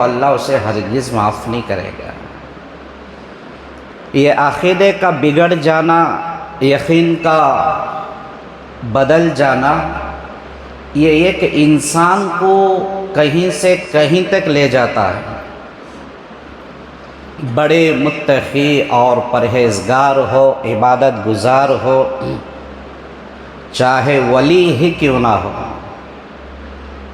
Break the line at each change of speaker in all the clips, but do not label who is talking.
اللہ اسے ہرگز معاف نہیں کرے گا۔ یہ عقیدے کا بگڑ جانا، یقین کا بدل جانا، یہ ایک انسان کو کہیں سے کہیں تک لے جاتا ہے۔ بڑے متقی اور پرہیزگار ہو، عبادت گزار ہو، چاہے ولی ہی کیوں نہ ہو،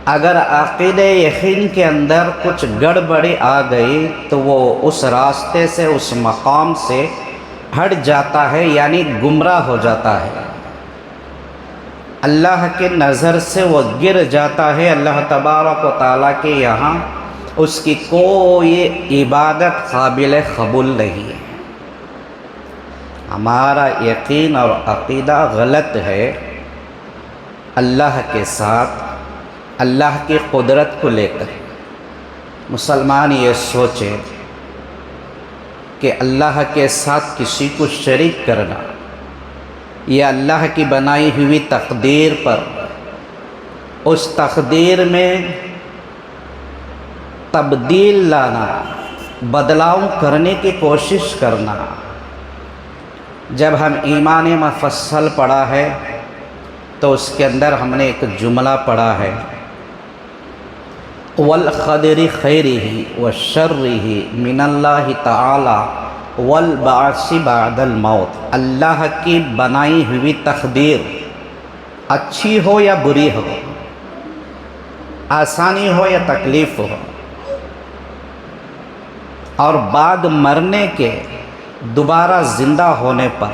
اگر عقیدہ یقین کے اندر کچھ گڑبڑی آ گئی تو وہ اس راستے سے، اس مقام سے ہٹ جاتا ہے، یعنی گمراہ ہو جاتا ہے، اللہ کے نظر سے وہ گر جاتا ہے۔ اللہ تبارک و تعالیٰ کے یہاں اس کی کوئی عبادت قابل قبول نہیں ہے۔ ہمارا یقین اور عقیدہ غلط ہے اللہ کے ساتھ، اللہ کی قدرت کو لے کر۔ مسلمان یہ سوچے کہ اللہ کے ساتھ کسی کو شریک کرنا یا اللہ کی بنائی ہوئی تقدیر پر، اس تقدیر میں تبدیل لانا، بدلاؤ کرنے کی کوشش کرنا۔ جب ہم ایمان مفصل پڑھا ہے تو اس کے اندر ہم نے ایک جملہ پڑھا ہے، والقدر خیرہ وشرہ من اللہ تعالی والبعث بعد الموت۔ اللہ کی بنائی ہوئی تقدیر اچھی ہو یا بری ہو، آسانی ہو یا تکلیف ہو، اور بعد مرنے کے دوبارہ زندہ ہونے پر،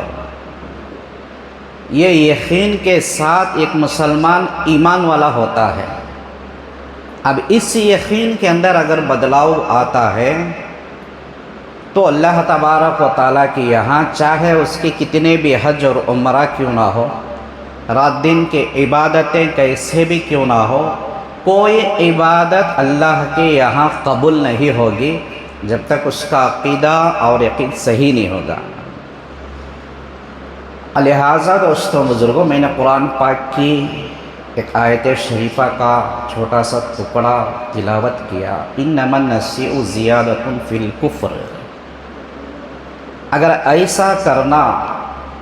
یہ یقین کے ساتھ ایک مسلمان ایمان والا ہوتا ہے۔ اب اس یقین کے اندر اگر بدلاؤ آتا ہے تو اللہ تبارک و تعالیٰ کی یہاں چاہے اس کی کتنے بھی حج اور عمرہ کیوں نہ ہو، رات دن کے عبادتیں کیسے بھی کیوں نہ ہو، کوئی عبادت اللہ کے یہاں قبول نہیں ہوگی جب تک اس کا عقیدہ اور یقین صحیح نہیں ہوگا۔ لہٰذا دوستوں بزرگوں، میں نے قرآن پاک کی ایک آیت شریفہ کا چھوٹا سا ٹکڑا تلاوت کیا، انما النسیء زیادۃ فی الکفر۔ اگر ایسا کرنا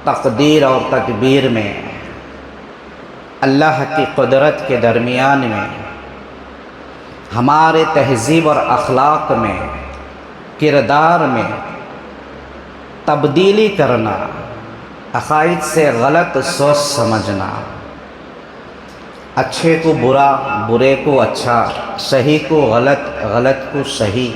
تقدیر اور تدبیر میں، اللہ کی قدرت کے درمیان میں، ہمارے تہذیب اور اخلاق میں، کردار میں تبدیلی کرنا، عقائد سے غلط سوچ سمجھنا، اچھے کو برا، برے کو اچھا، صحیح کو غلط، غلط کو صحیح،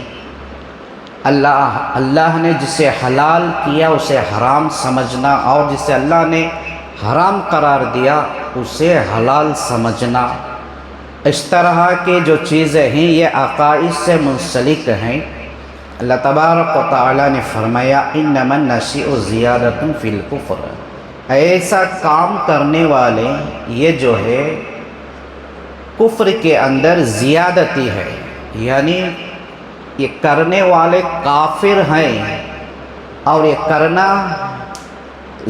اللہ نے جسے حلال کیا اسے حرام سمجھنا، اور جسے اللہ نے حرام قرار دیا اسے حلال سمجھنا، اس طرح کی جو چیزیں ہیں یہ عقائد سے منسلک ہیں۔ اللہ تبارک و تعالیٰ نے فرمایا، انما النسیء زیادۃ فی الکفر۔ ایسا کام کرنے والے یہ جو ہے کفر کے اندر زیادتی ہے، یعنی یہ کرنے والے کافر ہیں، اور یہ کرنا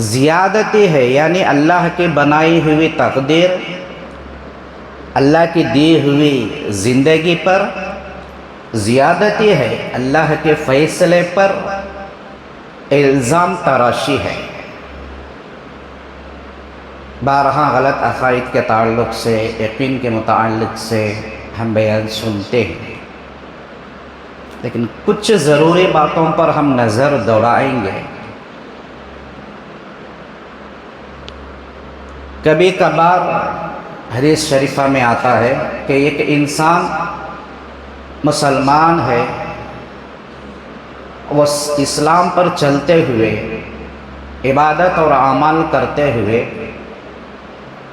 زیادتی ہے، یعنی اللہ کی بنائی ہوئی تقدیر، اللہ کی دی ہوئی زندگی پر زیادتی ہے، اللہ کے فیصلے پر الزام تراشی ہے۔ بارہا غلط عقائد کے تعلق سے، یقین کے متعلق سے ہم بیان سنتے ہیں، لیکن کچھ ضروری باتوں پر ہم نظر دوڑائیں گے۔ کبھی کبھار حدیث شریفہ میں آتا ہے کہ ایک انسان مسلمان ہے، وہ اسلام پر چلتے ہوئے، عبادت اور اعمال کرتے ہوئے،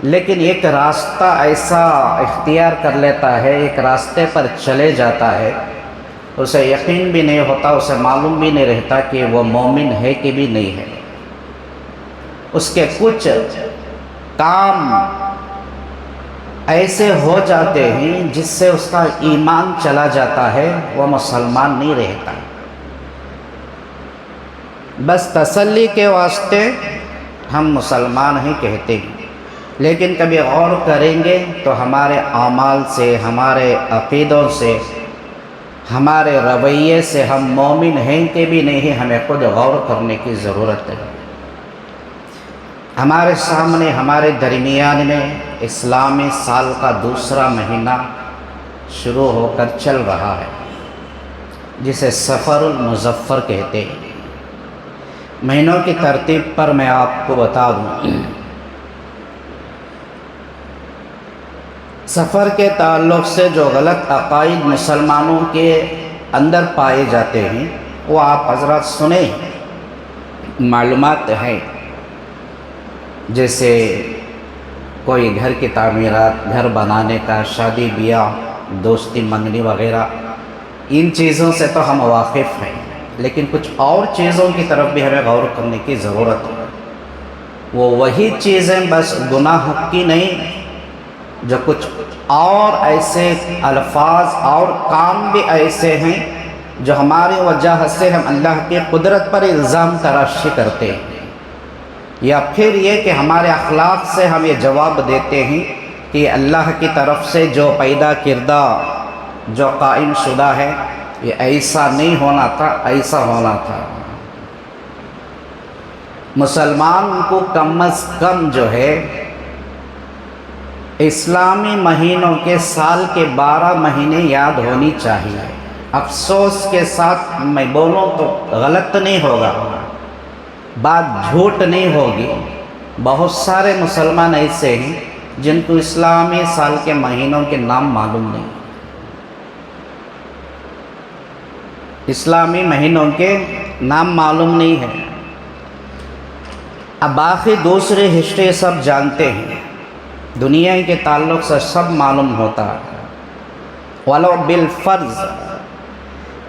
لیکن ایک راستہ ایسا اختیار کر لیتا ہے، ایک راستے پر چلے جاتا ہے، اسے یقین بھی نہیں ہوتا، اسے معلوم بھی نہیں رہتا کہ وہ مومن ہے کہ بھی نہیں ہے۔ اس کے کچھ کام ایسے ہو جاتے ہیں جس سے اس کا ایمان چلا جاتا ہے، وہ مسلمان نہیں رہتا۔ بس تسلی کے واسطے ہم مسلمان ہی کہتے ہیں، لیکن کبھی غور کریں گے تو ہمارے اعمال سے، ہمارے عقیدوں سے ہمارے رویے سے ہم مومن ہیں کہ بھی نہیں، ہمیں خود غور کرنے کی ضرورت ہے۔ ہمارے سامنے، ہمارے درمیان میں اسلامی سال کا دوسرا مہینہ شروع ہو کر چل رہا ہے، جسے سفر المظفر کہتے ہیں۔ مہینوں کی ترتیب پر میں آپ کو بتا دوں، سفر کے تعلق سے جو غلط عقائد مسلمانوں کے اندر پائے جاتے ہیں وہ آپ حضرات سنیں، معلومات ہیں، جیسے کوئی گھر کی تعمیرات، گھر بنانے کا، شادی بیاہ، دوستی منگنی وغیرہ، ان چیزوں سے تو ہم واقف ہیں، لیکن کچھ اور چیزوں کی طرف بھی ہمیں غور کرنے کی ضرورت ہے۔ وہ وہی چیزیں بس گناہ کی نہیں، جو کچھ اور ایسے الفاظ اور کام بھی ایسے ہیں جو ہماری وجہ سے ہم اللہ کی قدرت پر الزام تراشی کرتے ہیں، یا پھر یہ کہ ہمارے اخلاق سے ہم یہ جواب دیتے ہیں کہ اللہ کی طرف سے جو پیدا کردہ، جو قائم شدہ ہے، یہ ایسا نہیں ہونا تھا، ایسا ہونا تھا۔ مسلمان کو کم از کم جو ہے اسلامی مہینوں کے سال کے 12 مہینے یاد ہونی چاہیے۔ افسوس کے ساتھ میں بولوں تو غلط نہیں ہوگا، بات جھوٹ نہیں ہوگی، بہت سارے مسلمان ایسے ہیں جن کو اسلامی سال کے مہینوں کے نام معلوم نہیں، اسلامی مہینوں کے نام معلوم نہیں ہے۔ اب باقی دوسری ہسٹری سب جانتے ہیں، دنیا کے تعلق سے سب معلوم ہوتا ہے، ولو بالفرض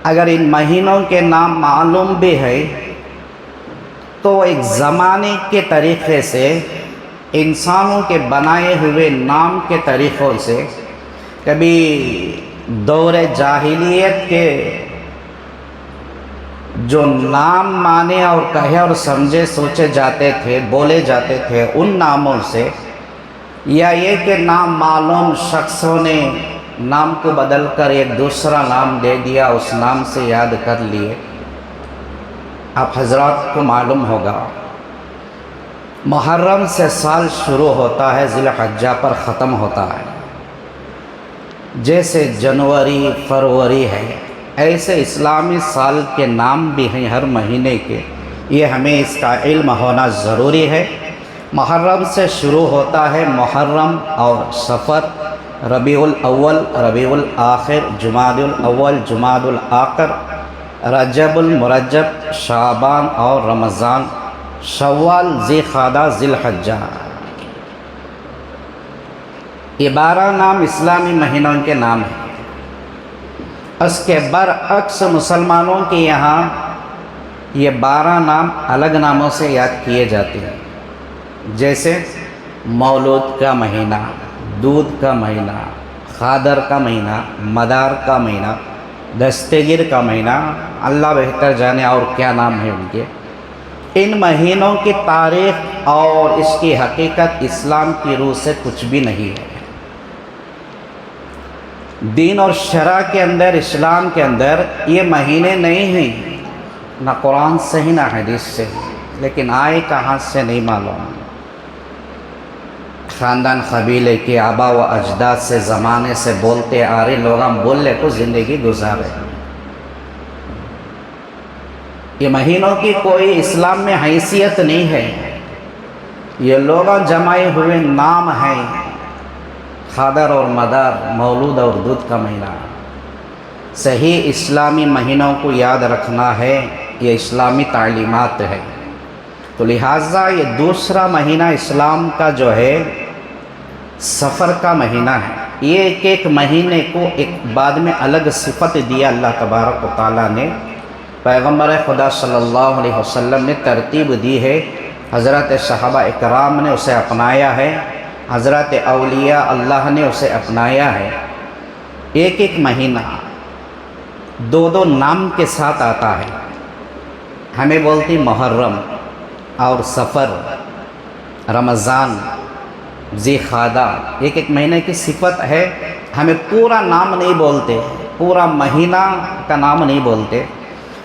اگر ان مہینوں کے نام معلوم بھی ہے تو ایک زمانے کے طریقے سے، انسانوں کے بنائے ہوئے نام کے طریقوں سے، کبھی دور جاہلیت کے جو نام مانے اور کہے اور سمجھے سوچے جاتے تھے، بولے جاتے تھے، ان ناموں سے، یا یہ کہ نام معلوم شخصوں نے نام کو بدل کر ایک دوسرا نام دے دیا، اس نام سے یاد کر لیے۔ آپ حضرات کو معلوم ہوگا محرم سے سال شروع ہوتا ہے، ذی الحجہ پر ختم ہوتا ہے۔ جیسے جنوری، فروری ہے، ایسے اسلامی سال کے نام بھی ہیں ہر مہینے کے، یہ ہمیں اس کا علم ہونا ضروری ہے۔ محرم سے شروع ہوتا ہے، محرم اور صفر، ربیع الاول، ربیع الآخر، جمادی الاول، جمادی الآخر، رجب المرجب، شعبان اور رمضان، شوال، ذی القعدہ، ذی الحجہ۔ یہ 12 نام اسلامی مہینوں کے نام ہیں۔ اس کے برعکس مسلمانوں کے یہاں یہ 12 نام الگ ناموں سے یاد کیے جاتے ہیں، جیسے مولود کا مہینہ، دودھ کا مہینہ، خادر کا مہینہ، مدار کا مہینہ، دستگیر کا مہینہ، اللہ بہتر جانے اور کیا نام ہے ان کے۔ ان مہینوں کی تاریخ اور اس کی حقیقت اسلام کی روح سے کچھ بھی نہیں ہے۔ دین اور شرع کے اندر، اسلام کے اندر یہ مہینے نہیں ہیں، نہ قرآن سے ہی نہ حدیث سے، لیکن آئے کہاں سے نہیں معلوم۔ خاندان قبیلے کے آبا و اجداد سے، زمانے سے بولتے آ رہے لوگ ہم بول لے کو زندگی گزارے۔ یہ مہینوں کی کوئی اسلام میں حیثیت نہیں ہے، یہ لوگوں جمائے ہوئے نام ہیں، خادر اور مدار، مولود اور دودھ کا مہینہ۔ صحیح اسلامی مہینوں کو یاد رکھنا ہے، یہ اسلامی تعلیمات ہے۔ تو لہٰذا یہ دوسرا مہینہ اسلام کا جو ہے سفر کا مہینہ ہے۔ یہ ایک ایک مہینے کو ایک بعد میں الگ صفت دیا اللہ تبارک و تعالیٰ نے، پیغمبر خدا صلی اللہ علیہ وسلم نے ترتیب دی ہے، حضرت صحابہ اکرام نے اسے اپنایا ہے، حضرت اولیاء اللہ نے اسے اپنایا ہے۔ ایک ایک مہینہ 2 نام کے ساتھ آتا ہے، ہمیں بولتی محرم اور صفر، رمضان، ذی القعدہ، ایک ایک مہینے کی صفت ہے، ہمیں پورا نام نہیں بولتے، پورا مہینہ کا نام نہیں بولتے،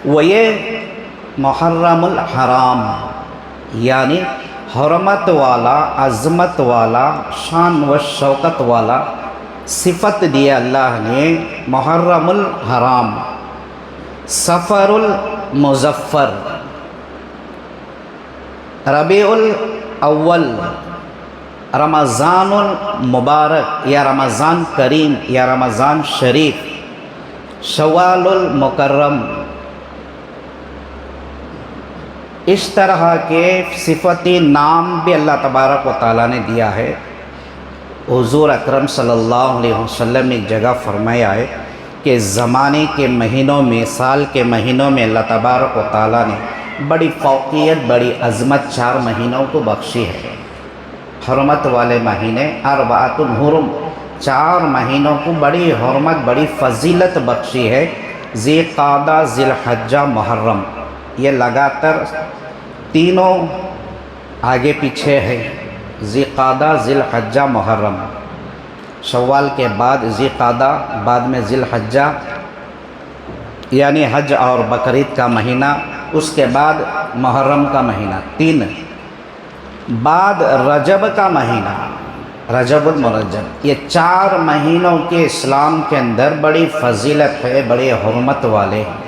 وہ یہ محرم الحرام، یعنی حرمت والا، عظمت والا، شان و شوکت والا صفت دیا اللہ نے محرم الحرام، سفر المظفر، ربیع الاول، رمضان المبارک یا رمضان کریم یا رمضان شریف، شوال المکرم، اس طرح کے صفتی نام بھی اللہ تبارک و تعالیٰ نے دیا ہے۔ حضور اکرم صلی اللہ علیہ وسلم نے ایک جگہ فرمایا ہے کہ زمانے کے مہینوں میں، سال کے مہینوں میں اللہ تبارک و تعالیٰ نے بڑی فوقیت، بڑی عظمت 4 مہینوں کو بخشی ہے۔ حرمت والے مہینے اربعۃ حرم، 4 مہینوں کو بڑی حرمت، بڑی فضیلت بخشی ہے۔ ذی قعدہ، ذی الحجہ، محرم، یہ لگاتار تینوں آگے پیچھے ہے۔ ذی قعدہ، ذی الحجہ، محرم، شوال کے بعد ذی قعدہ، بعد میں ذی الحجہ یعنی حج اور بقرعید کا مہینہ، اس کے بعد محرم کا مہینہ، 3 بعد رجب کا مہینہ، رجب المرجب۔ یہ 4 مہینوں کے اسلام کے اندر بڑی فضیلت ہے، بڑی حرمت والے ہیں۔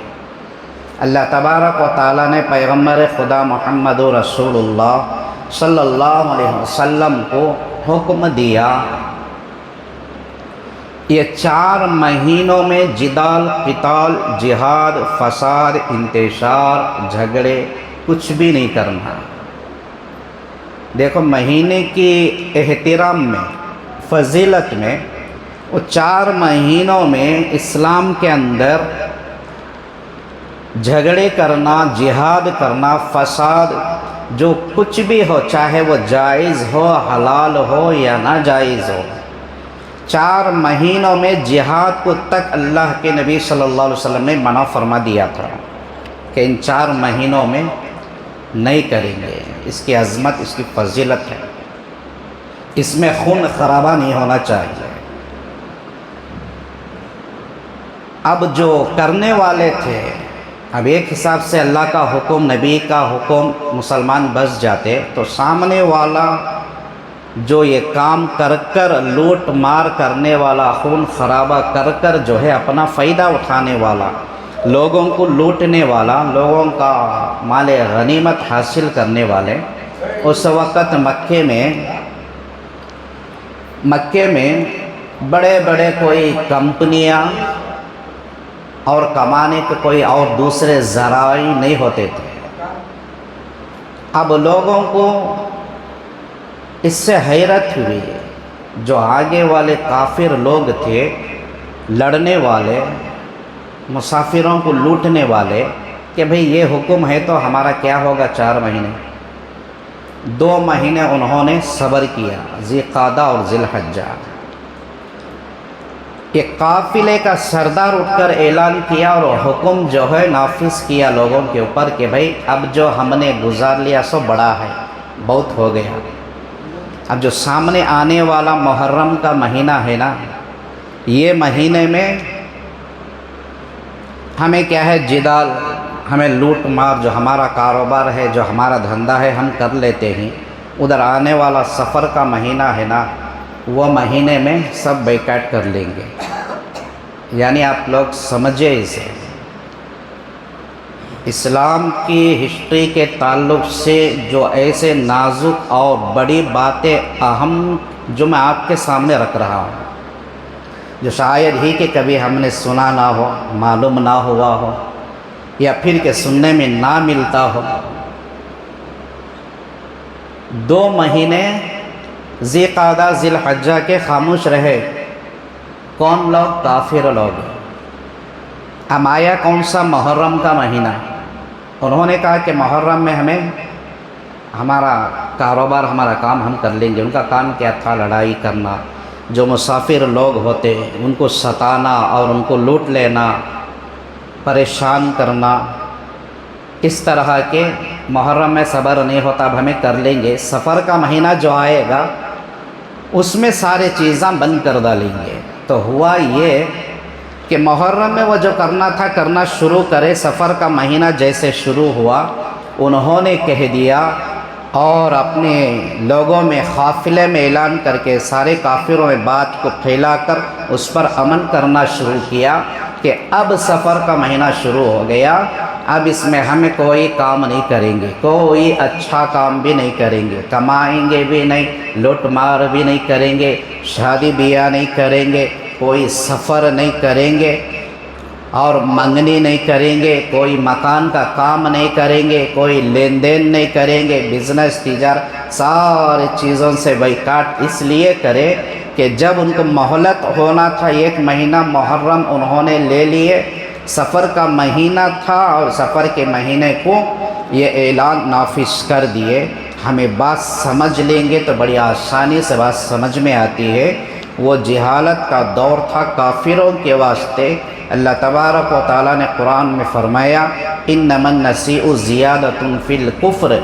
اللہ تبارک و تعالیٰ نے پیغمبر خدا محمد رسول اللہ صلی اللہ علیہ وسلم کو حکم دیا، یہ 4 مہینوں میں جدال، قتال، جہاد، فساد، انتشار، جھگڑے کچھ بھی نہیں کرنا۔ دیکھو مہینے کی احترام میں، فضیلت میں، وہ 4 مہینوں میں اسلام کے اندر جھگڑے کرنا، جہاد کرنا، فساد، جو کچھ بھی ہو، چاہے وہ جائز ہو، حلال ہو یا ناجائز ہو، 4 مہینوں میں جہاد کو تک اللہ کے نبی صلی اللہ علیہ وسلم نے منع فرما دیا تھا کہ ان 4 مہینوں میں نہیں کریں گے۔ اس کی عظمت، اس کی فضیلت ہے، اس میں خون خرابہ نہیں ہونا چاہیے۔ اب جو کرنے والے تھے، اب ایک حساب سے اللہ کا حکم، نبی کا حکم، مسلمان بچ جاتے، تو سامنے والا جو یہ کام کر کر لوٹ مار کرنے والا، خون خرابہ کر کر جو ہے اپنا فائدہ اٹھانے والا، لوگوں کو لوٹنے والا، لوگوں کا مال غنیمت حاصل کرنے والے، اس وقت مکے میں بڑے بڑے کوئی کمپنیاں اور کمانے کے کوئی اور دوسرے ذرائع نہیں ہوتے تھے۔ اب لوگوں کو اس سے حیرت ہوئی، جو آگے والے کافر لوگ تھے، لڑنے والے، مسافروں کو لوٹنے والے، کہ بھئی یہ حکم ہے تو ہمارا کیا ہوگا 4 مہینے۔ 2 مہینے انہوں نے صبر کیا، ذی قعدہ اور ذی الحجہ۔ یہ قافلے کا سردار اٹھ کر اعلان کیا اور حکم جو ہے نافذ کیا لوگوں کے اوپر کہ بھئی اب جو ہم نے گزار لیا سو بڑا ہے، بہت ہو گیا۔ اب جو سامنے آنے والا محرم کا مہینہ ہے نا، یہ مہینے میں ہمیں کیا ہے، جدال، ہمیں لوٹ مار، جو ہمارا کاروبار ہے، جو ہمارا دھندا ہے، ہم کر لیتے ہیں۔ ادھر آنے والا سفر کا مہینہ ہے نا، وہ مہینے میں سب بیکاٹ کر لیں گے۔ یعنی آپ لوگ سمجھے اسے، اسلام کی ہسٹری کے تعلق سے جو ایسے نازک اور بڑی باتیں اہم جو میں آپ کے سامنے رکھ رہا ہوں، جو شاید ہی کہ کبھی ہم نے سنا نہ ہو، معلوم نہ ہوا ہو، یا پھر کہ سننے میں نہ ملتا ہو۔ 2 مہینے ذی قعدہ، ذی الحجہ کے خاموش رہے۔ کون لوگ؟ کافر لوگ۔ اب آیا کون سا؟ محرم کا مہینہ۔ انہوں نے کہا کہ محرم میں ہمارا کاروبار، ہمارا کام ہم کر لیں گے۔ ان کا کام کیا تھا؟ لڑائی کرنا، جو مسافر لوگ ہوتے ان کو ستانا اور ان کو لوٹ لینا، پریشان کرنا۔ اس طرح کے محرم میں صبر نہیں ہوتا، اب ہمیں کر لیں گے، سفر کا مہینہ جو آئے گا اس میں سارے چیزاں بند کر ڈالیں گے۔ تو ہوا یہ کہ محرم میں وہ جو کرنا تھا کرنا شروع کرے. سفر کا مہینہ جیسے شروع ہوا انہوں نے کہہ دیا اور اپنے لوگوں میں قافلے میں اعلان کر کے سارے کافروں میں بات کو پھیلا کر اس پر عمل کرنا شروع کیا کہ اب سفر کا مہینہ شروع ہو گیا، اب اس میں ہمیں کوئی کام نہیں کریں گے، کوئی اچھا کام بھی نہیں کریں گے، کمائیں گے بھی نہیں، لوٹ مار بھی نہیں کریں گے، شادی بیاہ نہیں کریں گے، کوئی سفر نہیں کریں گے اور منگنی نہیں کریں گے، کوئی مکان کا کام نہیں کریں گے، کوئی لین دین نہیں کریں گے، بزنس تجارت ساری چیزوں سے بائیکاٹ اس لیے کرے کہ جب ان کو مہلت ہونا تھا 1 مہینہ محرم انہوں نے لے لیے، سفر کا مہینہ تھا اور سفر کے مہینے کو یہ اعلان نافذ کر دیے. ہمیں بات سمجھ لیں گے تو بڑی آسانی سے بات سمجھ میں آتی ہے. وہ جہالت کا دور تھا کافروں کے واسطے. اللہ تبارک و تعالیٰ نے قرآن میں فرمایا انما النسیء زیادۃ فی الکفر،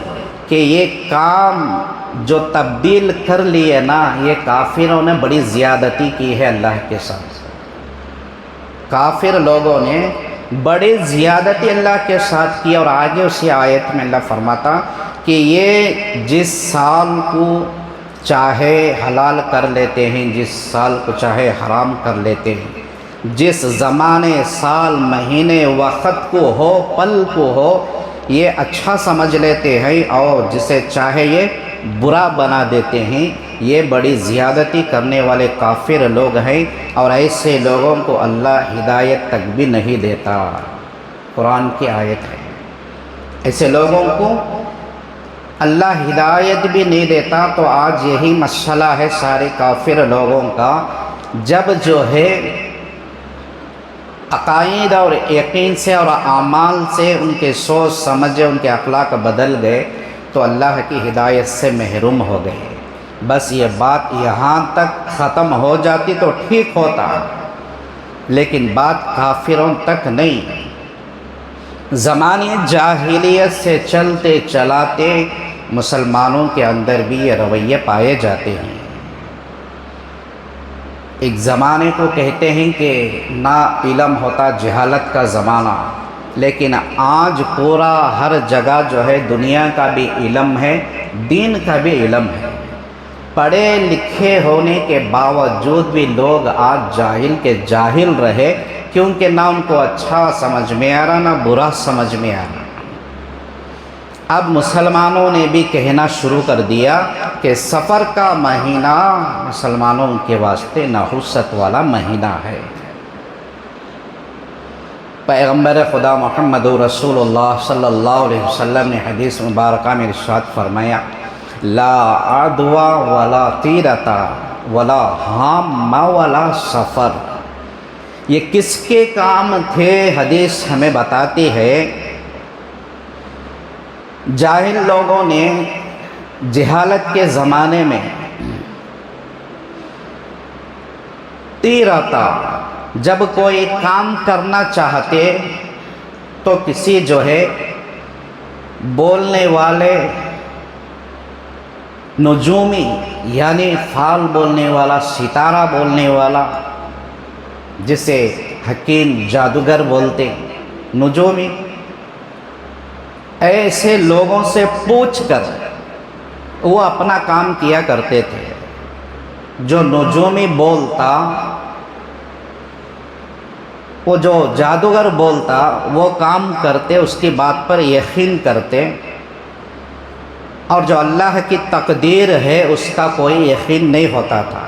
کہ یہ کام جو تبدیل کر لیے نا یہ کافروں نے بڑی زیادتی کی ہے اللہ کے ساتھ. کافر لوگوں نے بڑی زیادتی اللہ کے ساتھ کی. اور آگے اسی آیت میں اللہ فرماتا کہ یہ جس سال کو چاہے حلال کر لیتے ہیں، جس سال کو چاہے حرام کر لیتے ہیں، جس زمانے سال مہینے وقت کو ہو پل کو ہو یہ اچھا سمجھ لیتے ہیں اور جسے چاہے یہ برا بنا دیتے ہیں. یہ بڑی زیادتی کرنے والے کافر لوگ ہیں اور ایسے لوگوں کو اللہ ہدایت تک بھی نہیں دیتا. قرآن کی آیت ہے. ایسے لوگوں کو اللہ ہدایت بھی نہیں دیتا. تو آج یہی مسئلہ ہے سارے کافر لوگوں کا. جب جو ہے عقائد اور یقین سے اور اعمال سے ان کے سوچ سمجھ ان کے اخلاق بدل گئے تو اللہ کی ہدایت سے محروم ہو گئے. بس یہ بات یہاں تک ختم ہو جاتی تو ٹھیک ہوتا، لیکن بات کافروں تک نہیں. زمانے جاہلیت سے چلتے چلاتے مسلمانوں کے اندر بھی یہ رویے پائے جاتے ہیں. ایک زمانے کو کہتے ہیں کہ نا علم ہوتا جہالت کا زمانہ، لیکن آج پورا ہر جگہ جو ہے دنیا کا بھی علم ہے، دین کا بھی علم ہے. پڑھے لکھے ہونے کے باوجود بھی لوگ آج جاہل کے جاہل رہے، کیونکہ نہ ان کو اچھا سمجھ میں آ رہا نہ برا سمجھ میں آ رہا. اب مسلمانوں نے بھی کہنا شروع کر دیا کہ سفر کا مہینہ مسلمانوں کے واسطے نحوست والا مہینہ ہے. پیغمبر خدا محمد رسول اللہ صلی اللہ علیہ وسلم نے حدیث مبارکہ میں ارشاد فرمایا لا عدوى ولا طیرۃ ولا حام ولا سفر. یہ کس کے کام تھے؟ حدیث ہمیں بتاتی ہے جاہل لوگوں نے جہالت کے زمانے میں تیرتا، جب کوئی کام کرنا چاہتے تو کسی جو ہے بولنے والے نجومی یعنی فال بولنے والا، ستارہ بولنے والا، جسے حکیم جادوگر بولتے، نجومی، ایسے لوگوں سے پوچھ کر وہ اپنا کام کیا کرتے تھے. جو نجومی بولتا، وہ جو جادوگر بولتا وہ کام کرتے، اس کی بات پر یقین کرتے، اور جو اللہ کی تقدیر ہے اس کا کوئی یقین نہیں ہوتا تھا.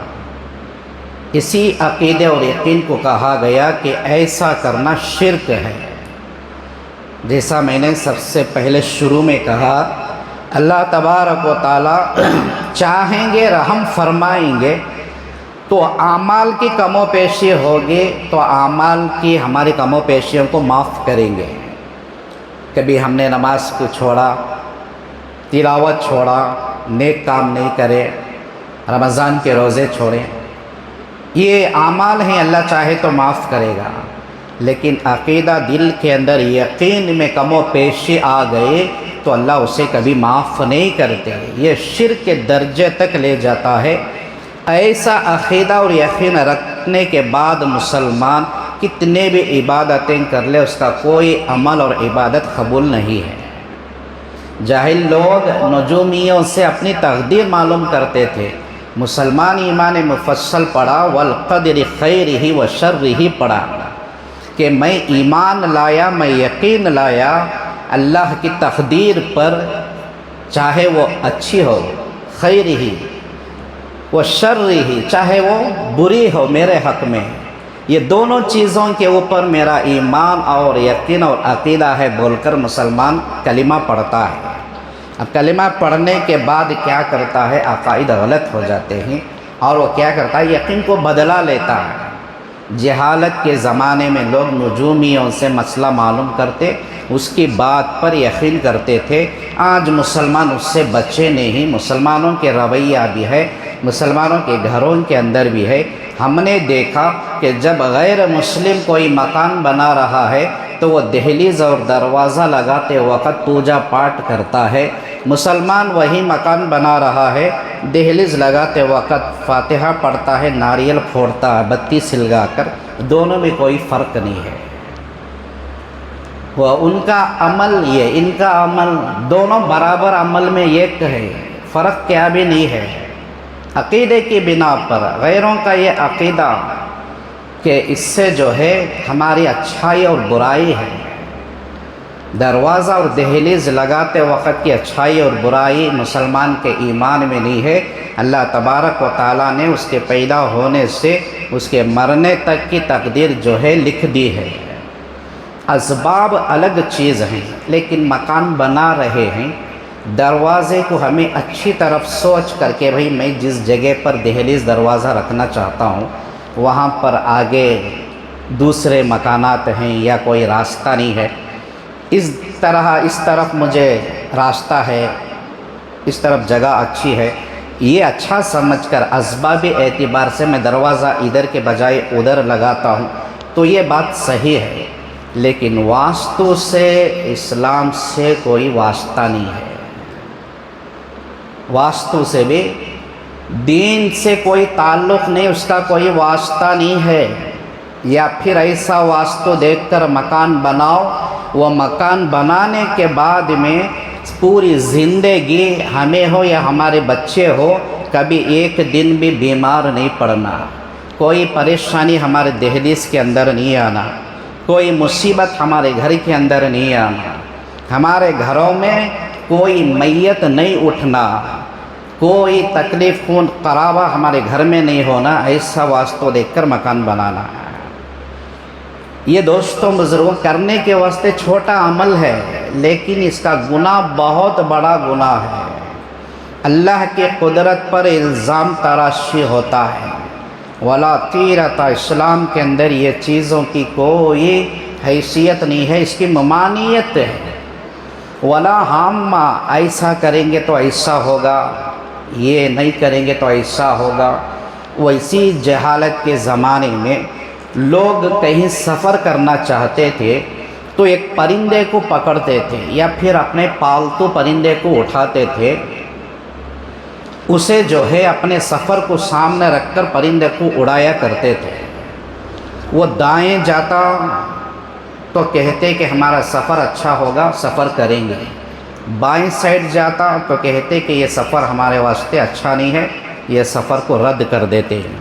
اسی عقیدے اور یقین کو کہا گیا کہ ایسا کرنا شرک ہے. جیسا میں نے سب سے پہلے شروع میں کہا، اللہ تبارک و تعالیٰ چاہیں گے رحم فرمائیں گے تو اعمال کی کم و بیشی ہوگی تو اعمال کی ہماری کم و بیشیوں کو معاف کریں گے. کبھی ہم نے نماز کو چھوڑا، تلاوت چھوڑا، نیک کام نہیں کرے، رمضان کے روزے چھوڑے، یہ اعمال ہیں، اللہ چاہے تو معاف کرے گا. لیکن عقیدہ دل کے اندر یقین میں کم و بیشی آ گئے تو اللہ اسے کبھی معاف نہیں کرتے. یہ شرک کے درجے تک لے جاتا ہے. ایسا عقیدہ اور یقین رکھنے کے بعد مسلمان کتنے بھی عبادتیں کر لے اس کا کوئی عمل اور عبادت قبول نہیں ہے۔ جاہل لوگ نجومیوں سے اپنی تقدیر معلوم کرتے تھے، مسلمان ایمان مفصل پڑھا، والقدر خیرہ و شرہ پڑھا کہ میں ایمان لایا، میں یقین لایا اللہ کی تقدیر پر، چاہے وہ اچھی ہو خیرہ و شرہ، چاہے وہ بری ہو میرے حق میں، یہ دونوں چیزوں کے اوپر میرا ایمان اور یقین اور عقیدہ ہے بول کر مسلمان کلمہ پڑھتا ہے۔ اب کلمہ پڑھنے کے بعد کیا کرتا ہے؟ عقائد غلط ہو جاتے ہیں اور وہ کیا کرتا ہے؟ یقین کو بدلا لیتا ہے۔ جہالت کے زمانے میں لوگ نجومیوں سے مسئلہ معلوم کرتے، اس کی بات پر یقین کرتے تھے۔ آج مسلمان اس سے بچے نہیں، مسلمانوں کے رویہ بھی ہے، مسلمانوں کے گھروں کے اندر بھی ہے۔ ہم نے دیکھا کہ جب غیر مسلم کوئی مکان بنا رہا ہے تو وہ دہلیز اور دروازہ لگاتے وقت پوجا پاٹ کرتا ہے، مسلمان وہی مکان بنا رہا ہے، دہلیز لگاتے وقت فاتحہ پڑھتا ہے، ناریل پھوڑتا ہے بتی سلگا کر، دونوں میں کوئی فرق نہیں ہے۔ وہ ان کا عمل یہ، ان کا عمل، دونوں برابر عمل میں ایک ہے، فرق کیا بھی نہیں ہے۔ عقیدے کی بنا پر غیروں کا یہ عقیدہ کہ اس سے جو ہے ہماری اچھائی اور برائی ہے، دروازہ اور دہلیز لگاتے وقت کی اچھائی اور برائی مسلمان کے ایمان میں نہیں ہے۔ اللہ تبارک و تعالیٰ نے اس کے پیدا ہونے سے اس کے مرنے تک کی تقدیر جو ہے لکھ دی ہے۔ اسباب الگ چیز ہیں، لیکن مکان بنا رہے ہیں، دروازے کو ہمیں اچھی طرف سوچ کر کے بھئی میں جس جگہ پر دہلیز دروازہ رکھنا چاہتا ہوں وہاں پر آگے دوسرے مکانات ہیں یا کوئی راستہ نہیں ہے، اس طرف مجھے راستہ ہے، اس طرف جگہ اچھی ہے، یہ اچھا سمجھ کر اسبابی اعتبار سے میں دروازہ ادھر کے بجائے ادھر لگاتا ہوں تو یہ بات صحیح ہے، لیکن واستو سے اسلام سے کوئی واسطہ نہیں ہے، واستو سے بھی دین سے کوئی تعلق نہیں، اس کا کوئی واسطہ نہیں ہے۔ یا پھر ایسا واستو دیکھ کر مکان بناؤ، وہ مکان بنانے کے بعد میں پوری زندگی ہمیں ہو یا ہمارے بچے ہو کبھی ایک دن بھی بیمار نہیں پڑنا، کوئی پریشانی ہمارے دہلیز کے اندر نہیں آنا، کوئی مصیبت ہمارے گھر کے اندر نہیں آنا، ہمارے گھروں میں کوئی میت نہیں اٹھنا، کوئی تکلیف خون قرابہ ہمارے گھر میں نہیں ہونا، ایسا واستو دیکھ کر مکان بنانا ہے۔ یہ دوستوں بزرگوں کرنے کے واسطے چھوٹا عمل ہے، لیکن اس کا گناہ بہت بڑا گناہ ہے، اللہ کی قدرت پر الزام تراشی ہوتا ہے۔ ولا طیرۃ، اسلام کے اندر یہ چیزوں کی کوئی حیثیت نہیں ہے، اس کی ممانعت ہے۔ ولا ہامہ، ایسا کریں گے تو ایسا ہوگا، یہ نہیں کریں گے تو ایسا ہوگا۔ ویسی جہالت کے زمانے میں لوگ کہیں سفر کرنا چاہتے تھے تو ایک پرندے کو پکڑتے تھے یا پھر اپنے پالتو پرندے کو اٹھاتے تھے، اسے جو ہے اپنے سفر کو سامنے رکھ کر پرندے کو اڑایا کرتے تھے۔ وہ دائیں جاتا تو کہتے کہ ہمارا سفر اچھا ہوگا، سفر کریں گے، بائیں سائڈ جاتا تو کہتے کہ یہ سفر ہمارے واسطے اچھا نہیں ہے، یہ سفر کو رد کر دیتے ہیں۔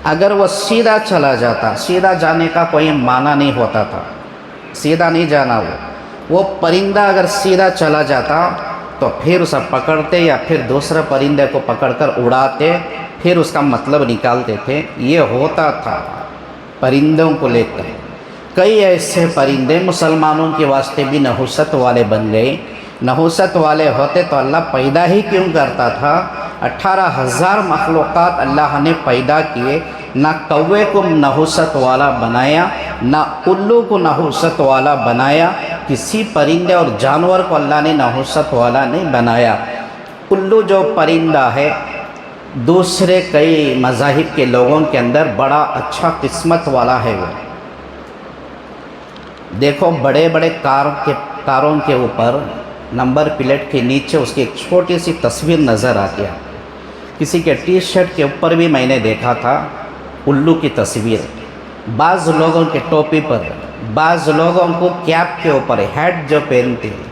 اگر وہ سیدھا چلا جاتا، سیدھا جانے کا کوئی معنی نہیں ہوتا تھا، سیدھا نہیں جانا، وہ پرندہ اگر سیدھا چلا جاتا تو پھر اسے پکڑتے یا پھر دوسرے پرندے کو پکڑ کر اڑاتے، پھر اس کا مطلب نکالتے تھے۔ یہ ہوتا تھا پرندوں کو لے کر۔ کئی ایسے پرندے مسلمانوں کے واسطے بھی نحوست والے بن گئے۔ نحوست والے ہوتے تو اللہ پیدا ہی کیوں کرتا تھا؟ 18,000 مخلوقات اللہ نے پیدا کیے، نہ کوے کو نحوست والا بنایا، نہ الو کو نحوست والا بنایا، کسی پرندے اور جانور کو اللہ نے نحوست والا نہیں بنایا۔ الو جو پرندہ ہے دوسرے کئی مذاہب کے لوگوں کے اندر بڑا اچھا قسمت والا ہے۔ وہ دیکھو بڑے بڑے کاروں کے اوپر نمبر پلیٹ کے نیچے اس کی ایک چھوٹی سی تصویر نظر آتی ہے۔ کسی کے ٹی شرٹ کے اوپر بھی میں نے دیکھا تھا الو کی تصویر، بعض لوگوں کے ٹوپی پر، بعض لوگوں کو کیپ کے اوپر ہیڈ جو پہنتے ہیں،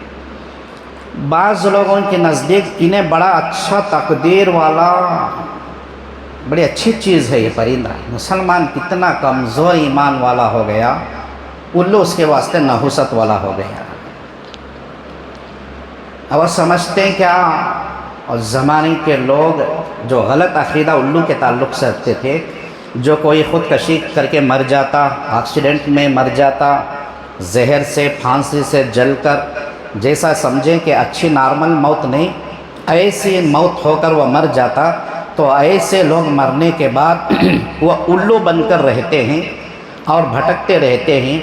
بعض لوگوں کے نزدیک انہیں بڑا اچھا تقدیر والا، بڑی اچھی چیز ہے یہ پرندہ۔ مسلمان کتنا کمزور ایمان والا ہو گیا، الو اس کے واسطے نحوست والا ہو گیا۔ اور سمجھتے ہیں کیا، اور زمانے کے لوگ جو غلط عقیدہ الو کے تعلق سے رکھتے تھے، جو کوئی خودکشی کر کے مر جاتا، ایکسیڈنٹ میں مر جاتا، زہر سے، پھانسی سے جل کر، جیسا سمجھیں کہ اچھی نارمل موت نہیں، ایسی موت ہو کر وہ مر جاتا، تو ایسے لوگ مرنے کے بعد وہ الو بن کر رہتے ہیں اور بھٹکتے رہتے ہیں،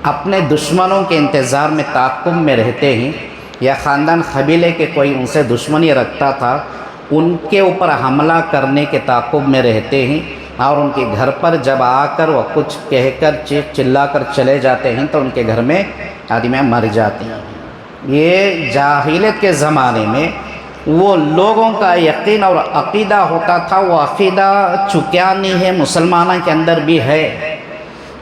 اپنے دشمنوں کے انتظار میں تعاقب میں رہتے ہیں، یا خاندان قبیلے کے کوئی ان سے دشمنی رکھتا تھا، ان کے اوپر حملہ کرنے کے تعاقب میں رہتے ہیں، اور ان کے گھر پر جب آ کر وہ کچھ کہہ کر چلا کر چلے جاتے ہیں تو ان کے گھر میں آدمی مر جاتے ہیں۔ یہ جاہلیت کے زمانے میں وہ لوگوں کا یقین اور عقیدہ ہوتا تھا، وہ عقیدہ چکیا نہیں ہے، مسلمانوں کے اندر بھی ہے۔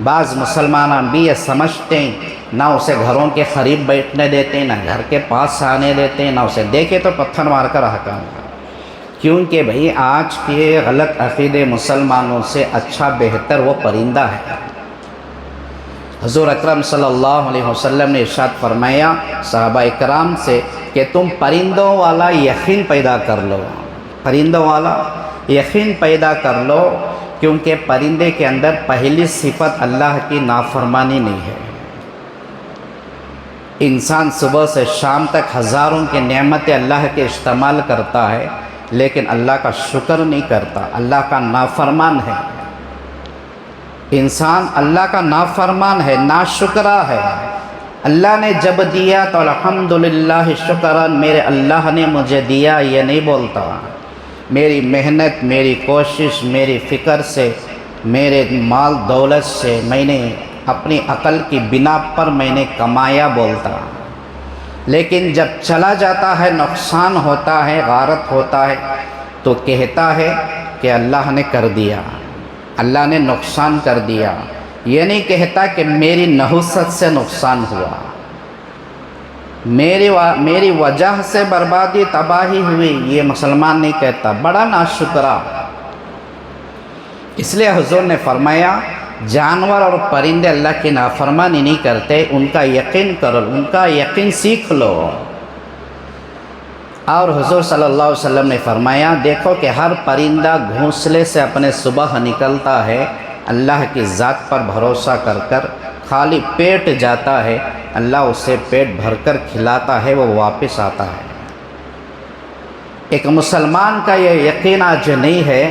بعض مسلمان بھی یہ سمجھتے ہیں، نہ اسے گھروں کے قریب بیٹھنے دیتے ہیں، نہ گھر کے پاس آنے دیتے ہیں، نہ اسے دیکھے تو پتھر مار کر ہکا، کیونکہ بھئی آج کے غلط عقیدے مسلمانوں سے اچھا بہتر وہ پرندہ ہے۔ حضور اکرم صلی اللہ علیہ وسلم نے ارشاد فرمایا صحابہ اکرام سے کہ تم پرندوں والا یقین پیدا کر لو، پرندوں والا یقین پیدا کر لو، کیونکہ پرندے کے اندر پہلی صفت اللہ کی نافرمانی نہیں ہے۔ انسان صبح سے شام تک ہزاروں کے نعمتیں اللہ کے استعمال کرتا ہے، لیکن اللہ کا شکر نہیں کرتا، اللہ کا نافرمان ہے۔ انسان اللہ کا نافرمان ہے، ناشکرا ہے۔ اللہ نے جب دیا تو الحمدللہ شکران، میرے اللہ نے مجھے دیا یہ نہیں بولتا، میری محنت، میری کوشش، میری فکر سے، میرے مال دولت سے، میں نے اپنی عقل کی بنا پر میں نے کمایا بولتا۔ لیکن جب چلا جاتا ہے، نقصان ہوتا ہے، غارت ہوتا ہے، تو کہتا ہے کہ اللہ نے کر دیا، اللہ نے نقصان کر دیا۔ یہ نہیں کہتا کہ میری نحوست سے نقصان ہوا، میری وجہ سے بربادی تباہی ہوئی، یہ مسلمان نہیں کہتا، بڑا ناشکرا۔ اس لیے حضور نے فرمایا جانور اور پرندے اللہ کی نافرمانی نہیں کرتے، ان کا یقین کرو، ان کا یقین سیکھ لو۔ اور حضور صلی اللہ علیہ وسلم نے فرمایا دیکھو کہ ہر پرندہ گھونسلے سے اپنے صبح نکلتا ہے، اللہ کی ذات پر بھروسہ کر کر خالی پیٹ جاتا ہے، اللہ اسے پیٹ بھر کر کھلاتا ہے، وہ واپس آتا ہے۔ ایک مسلمان کا یہ یقین آج نہیں ہے،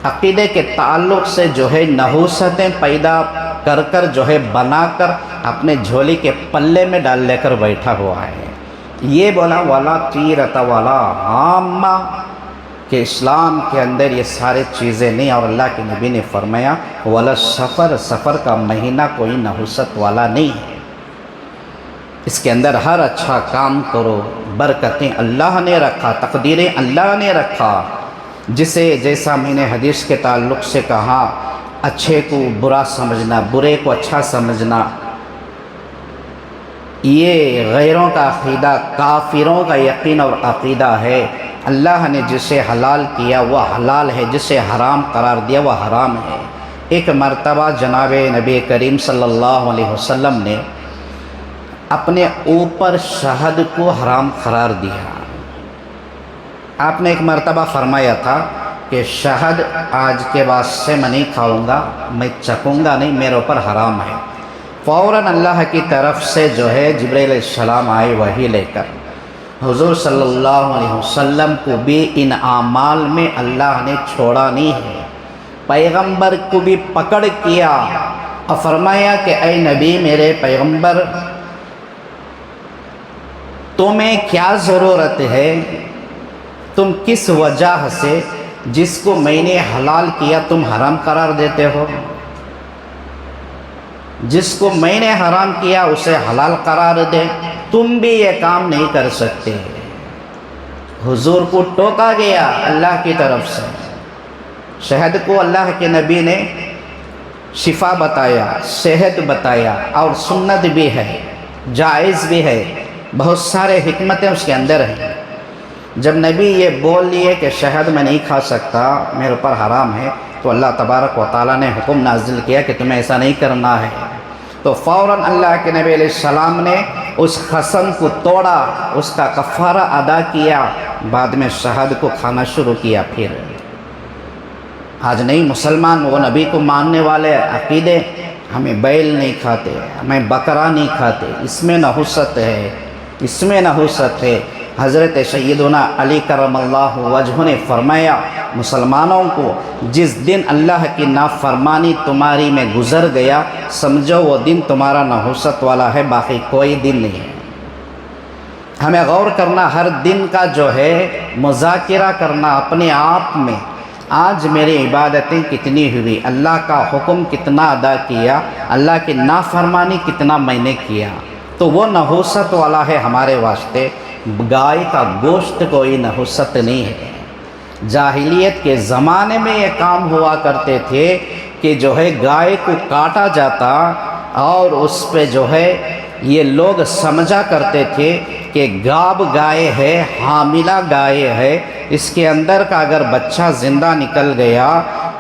عقیدے کے تعلق سے جو ہے نحوستیں پیدا کر کر جو ہے بنا کر اپنے جھولی کے پلے میں ڈال لے کر بیٹھا ہوا ہے۔ یہ بولا والا تیرت والا عامہ کہ اسلام کے اندر یہ سارے چیزیں نہیں، اور اللہ کے نبی نے فرمایا والا سفر کا مہینہ کوئی نحوست والا نہیں ہے، اس کے اندر ہر اچھا کام کرو، برکتیں اللہ نے رکھا، تقدیریں اللہ نے رکھا، جسے جیسا میں نے حدیث کے تعلق سے کہا، اچھے کو برا سمجھنا، برے کو اچھا سمجھنا، یہ غیروں کا عقیدہ، کافروں کا یقین اور عقیدہ ہے۔ اللہ نے جسے حلال کیا وہ حلال ہے، جسے حرام قرار دیا وہ حرام ہے۔ ایک مرتبہ جناب نبی کریم صلی اللہ علیہ وسلم نے اپنے اوپر شہد کو حرام قرار دیا۔ آپ نے ایک مرتبہ فرمایا تھا کہ شہد آج کے بعد سے میں نہیں کھاؤں گا، میں چکھوں گا نہیں، میرے اوپر حرام ہے۔ فوراً اللہ کی طرف سے جو ہے جبرائیل علیہ السلام آئے وحی لے کر، حضور صلی اللہ علیہ وسلم کو بھی ان اعمال میں اللہ نے چھوڑا نہیں ہے، پیغمبر کو بھی پکڑ کیا اور فرمایا کہ اے نبی میرے پیغمبر، تمہیں کیا ضرورت ہے، تم کس وجہ سے جس کو میں نے حلال کیا تم حرام قرار دیتے ہو، جس کو میں نے حرام کیا اسے حلال قرار دے، تم بھی یہ کام نہیں کر سکتے۔ حضور کو ٹوکا گیا اللہ کی طرف سے، شہد کو اللہ کے نبی نے شفا بتایا، صحت بتایا، اور سنت بھی ہے، جائز بھی ہے، بہت سارے حکمتیں اس کے اندر ہیں۔ جب نبی یہ بول لیے کہ شہد میں نہیں کھا سکتا، میرے اوپر حرام ہے، تو اللہ تبارک و تعالیٰ نے حکم نازل کیا کہ تمہیں ایسا نہیں کرنا ہے۔ تو فوراً اللہ کے نبی علیہ السلام نے اس قسم کو توڑا، اس کا کفارہ ادا کیا، بعد میں شہد کو کھانا شروع کیا۔ پھر آج نہیں مسلمان وہ نبی کو ماننے والے عقیدے، ہمیں بیل نہیں کھاتے، ہمیں بکرا نہیں کھاتے، اس میں نحوست ہے، اس میں نحوست ہے۔ حضرت سیدنا علی کرم اللہ وجہ نے فرمایا مسلمانوں کو، جس دن اللہ کی نافرمانی تمہاری میں گزر گیا، سمجھو وہ دن تمہارا نحوست والا ہے، باقی کوئی دن نہیں ہے۔ ہمیں غور کرنا، ہر دن کا جو ہے مذاکرہ کرنا اپنے آپ میں، آج میری عبادتیں کتنی ہوئی، اللہ کا حکم کتنا ادا کیا، اللہ کی نافرمانی کتنا میں نے کیا، تو وہ نحوست والا ہے ہمارے واسطے۔ گائے کا گوشت کوئی نحوست نہیں ہے۔ جاہلیت کے زمانے میں یہ کام ہوا کرتے تھے کہ جو ہے گائے کو کاٹا جاتا، اور اس پہ جو ہے یہ لوگ سمجھا کرتے تھے کہ گاب گائے ہے، حاملہ گائے ہے، اس کے اندر کا اگر بچہ زندہ نکل گیا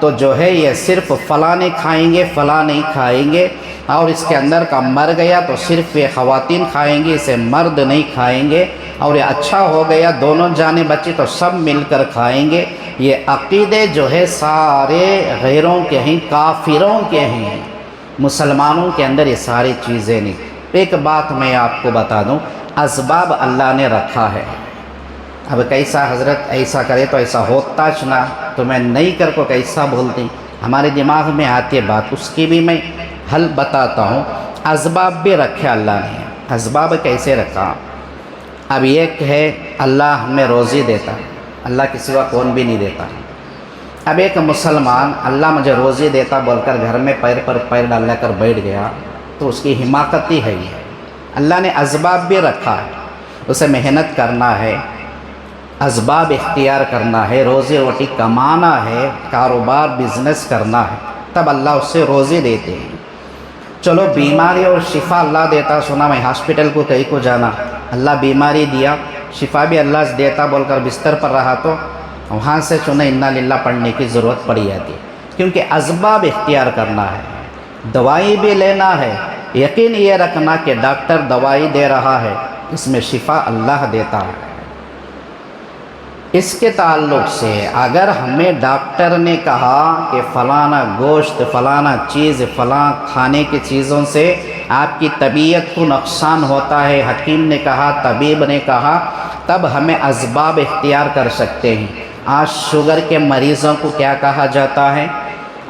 تو جو ہے یہ صرف فلاں کھائیں گے، فلاں نہیں کھائیں گے، اور اس کے اندر کا مر گیا تو صرف یہ خواتین کھائیں گے، اسے مرد نہیں کھائیں گے، اور یہ اچھا ہو گیا دونوں جانیں بچی تو سب مل کر کھائیں گے۔ یہ عقیدے جو ہے سارے غیروں کے ہیں، کافروں کے ہیں، مسلمانوں کے اندر یہ ساری چیزیں نہیں۔ ایک بات میں آپ کو بتا دوں، اسباب اللہ نے رکھا ہے۔ اب کیسا حضرت ایسا کرے تو ایسا ہوتا چنا، تو میں نہیں کر کو کیسا بولتی، ہمارے دماغ میں آتی ہے بات، اس کی بھی میں حل بتاتا ہوں۔ اسباب بھی رکھے اللہ نے۔ اسباب کیسے رکھا؟ اب ایک ہے اللہ ہمیں روزی دیتا، اللہ کے سوا کون بھی نہیں دیتا۔ اب ایک مسلمان اللہ مجھے روزی دیتا بول کر گھر میں پیر پر پیر ڈال کر بیٹھ گیا، تو اس کی حماقتی ہے یہ۔ اللہ نے اسباب بھی رکھا ہے، اسے محنت کرنا ہے، اسباب اختیار کرنا ہے، روزی روٹی کمانا ہے، کاروبار بزنس کرنا ہے، تب اللہ اس سے روزی دیتے ہیں۔ چلو بیماری اور شفا اللہ دیتا، سنا میں ہاسپٹل کو کہیں کو جانا، اللہ بیماری دیا، شفا بھی اللہ سے دیتا بول کر بستر پر رہا تو وہاں سے چنا انا للہ پڑھنے کی ضرورت پڑی جاتی ہے، کیونکہ اسباب اختیار کرنا ہے۔ دوائی بھی لینا ہے، یقین یہ رکھنا کہ ڈاکٹر دوائی دے رہا ہے، اس میں شفا اللہ دیتا ہے۔ اس کے تعلق سے اگر ہمیں ڈاکٹر نے کہا کہ فلانا گوشت، فلانا چیز، فلاں کھانے کی چیزوں سے آپ کی طبیعت کو نقصان ہوتا ہے، حکیم نے کہا، طبیب نے کہا، تب ہمیں اسباب اختیار کر سکتے ہیں۔ آج شوگر کے مریضوں کو کیا کہا جاتا ہے؟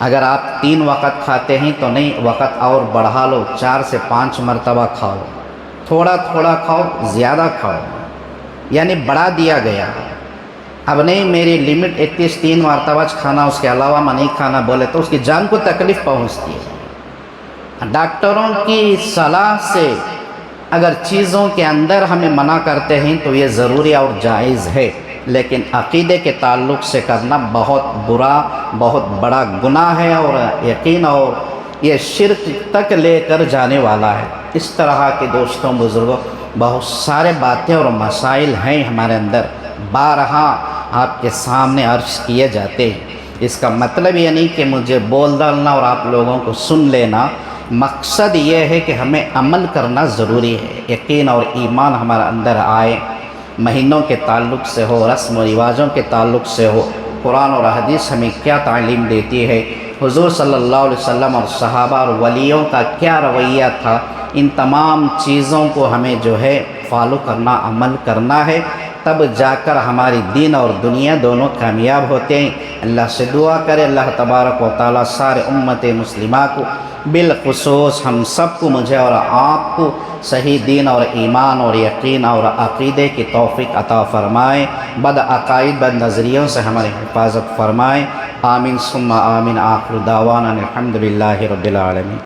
اگر آپ 3 وقت کھاتے ہیں تو نہیں، وقت اور بڑھا لو، 4 سے 5 مرتبہ کھاؤ، تھوڑا تھوڑا کھاؤ، زیادہ کھاؤ، یعنی بڑھا دیا گیا۔ اب نہیں میری لمٹ 31 مرتبہ کھانا، اس کے علاوہ میں نہیں کھانا بولے تو اس کی جان کو تکلیف پہنچتی ہے۔ ڈاکٹروں کی صلاح سے اگر چیزوں کے اندر ہمیں منع کرتے ہیں تو یہ ضروری اور جائز ہے، لیکن عقیدے کے تعلق سے کرنا بہت برا، بہت بڑا گناہ ہے، اور یقین اور یہ شرک تک لے کر جانے والا ہے۔ اس طرح کے دوستوں بزرگوں بہت سارے باتیں اور مسائل ہیں ہمارے اندر، بارہا آپ کے سامنے عرض کیے جاتے ہیں۔ اس کا مطلب یہ نہیں کہ مجھے بول ڈالنا اور آپ لوگوں کو سن لینا، مقصد یہ ہے کہ ہمیں عمل کرنا ضروری ہے، یقین اور ایمان ہمارے اندر آئے۔ مہینوں کے تعلق سے ہو، رسم و رواجوں کے تعلق سے ہو، قرآن اور حدیث ہمیں کیا تعلیم دیتی ہے، حضور صلی اللہ علیہ وسلم اور صحابہ اور ولیوں کا کیا رویہ تھا، ان تمام چیزوں کو ہمیں جو ہے فالو کرنا، عمل کرنا ہے، تب جا کر ہماری دین اور دنیا دونوں کامیاب ہوتے ہیں۔ اللہ سے دعا کرے اللہ تبارک و تعالیٰ سارے امت مسلمہ کو، بالخصوص ہم سب کو، مجھے اور آپ کو صحیح دین اور ایمان اور یقین اور عقیدے کی توفیق عطا فرمائے، بد عقائد بد نظریوں سے ہماری حفاظت فرمائے۔ آمین ثم آمین۔ آخر دعوانا الحمد للہ رب العالمین۔